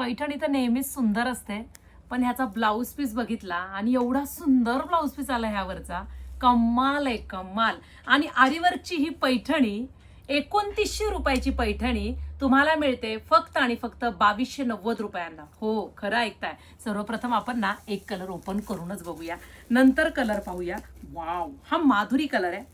पैठणी तर नेहमीच सुंदर असते, पण ह्याचा ब्लाऊज पीस बघितला आणि एवढा सुंदर ब्लाऊज पीस आला ह्यावरचा, कमाल आहे कमाल. आणि आरीवर्कची ही पैठणी 2900 रुपयाची पैठणी तुम्हाला मिळते फक्त आणि फक्त 2290 रुपयांना. हो, खरं ऐकताय. सर्वप्रथम आपण ना एक कलर ओपन करूनच बघूया, नंतर कलर पाहूया. वाव, हा माधुरी कलर आहे,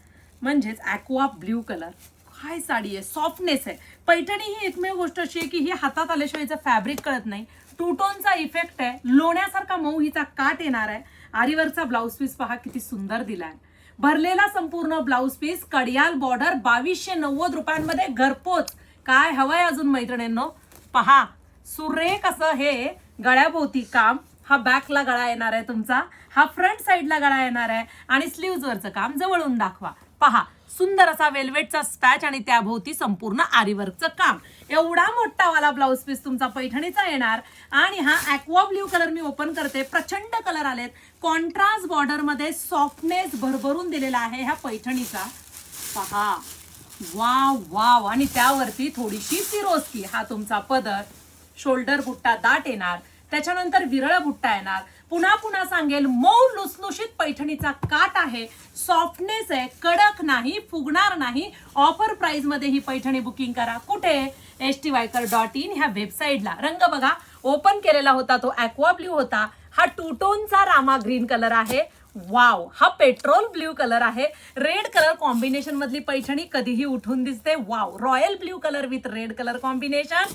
म्हणजेच ॲक्वा ब्ल्यू कलर. काय साडी आहे, सॉफ्टनेस आहे. पैठणी ही एकमेव गोष्ट अशी आहे की ही हातात आल्याशिवाय हिचं फॅब्रिक कळत नाही. टू टोनचा इफेक्ट आहे, लोण्यासारखा मऊ हिचा काट येणार आहे. आरीवरचा ब्लाऊज पीस पहा किती सुंदर दिलाय. भरलेला संपूर्ण ब्लाऊज पीस, कडियाल बॉर्डर, 2290 रुपयांमध्ये घरपोच. काय हवंय अजून मैत्रिणींनो, पहा सुरेख असं हे गळ्याभोवती काम. हा बॅकला गळा येणार आहे तुमचा, हा फ्रंट साईडला गळा येणार आहे आणि स्लीव्हजवरचं काम जवळून दाखवा. पहा सुंदर असा वेल्वेटचा स्पॅच आणि त्याभोवती संपूर्ण आरीवर्कचं काम. एवढा मोठा वाला ब्लाऊज पीस तुमचा पैठणीचा येणार. आणि हा ॲक्वा ब्ल्यू कलर मी ओपन करते. प्रचंड कलर आलेत. कॉन्ट्रास्ट बॉर्डर मध्ये सॉफ्टनेस भरभरून दिलेला आहे ह्या पैठणीचा. पहा, वाव वाव. आणि त्यावरती थोडीशी फिरोस्की. हा तुमचा पदर, शोल्डर बुट्टा दाट येणार, त्याच्यानंतर विरळ बुट्टा येणार. पुन्हा पुन्हा सांगेल, मऊ लुसलुशीत पैठणीचा काट आहे, सॉफ्टनेस आहे, कडक नाही, फुगणार नाही. ऑफर प्राइस मध्ये ही पैठणी बुकिंग करा. कुठे? stywaikar.in ह्या वेबसाईटला. रंग बघा, ओपन केलेला होता तो ॲक्वा ब्ल्यू होता. हा टू टोनचा रामा ग्रीन कलर आहे. वाव, हा पेट्रोल ब्ल्यू कलर आहे. रेड कलर कॉम्बिनेशन मधली पैठणी कधीही उठून दिसते. Wow, royal blue colour with red colour combination,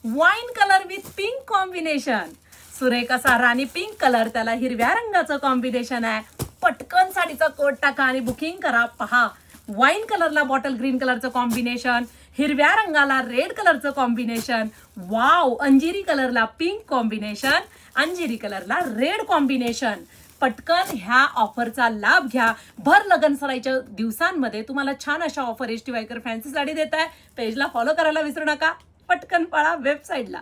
wine colour with pink combination. सुरेख असा राणी पिंक कलर, त्याला हिरव्या रंगाचं कॉम्बिनेशन आहे. पटकन साडीचा कोट टाका आणि बुकिंग करा. पहा, वाईन कलरला बॉटल ग्रीन कलरचं कॉम्बिनेशन, हिरव्या रंगाला रेड कलरचं कॉम्बिनेशन. वाव, अंजिरी कलरला पिंक कॉम्बिनेशन, अंजिरी कलरला रेड कॉम्बिनेशन. पटकन ह्या ऑफरचा लाभ घ्या. भर लग्न सराईच्या दिवसांमध्ये तुम्हाला छान अशा offer ST Waikar fancy sari देत आहे. पेजला फॉलो करायला विसरू नका. पटकन पळा वेबसाईटला.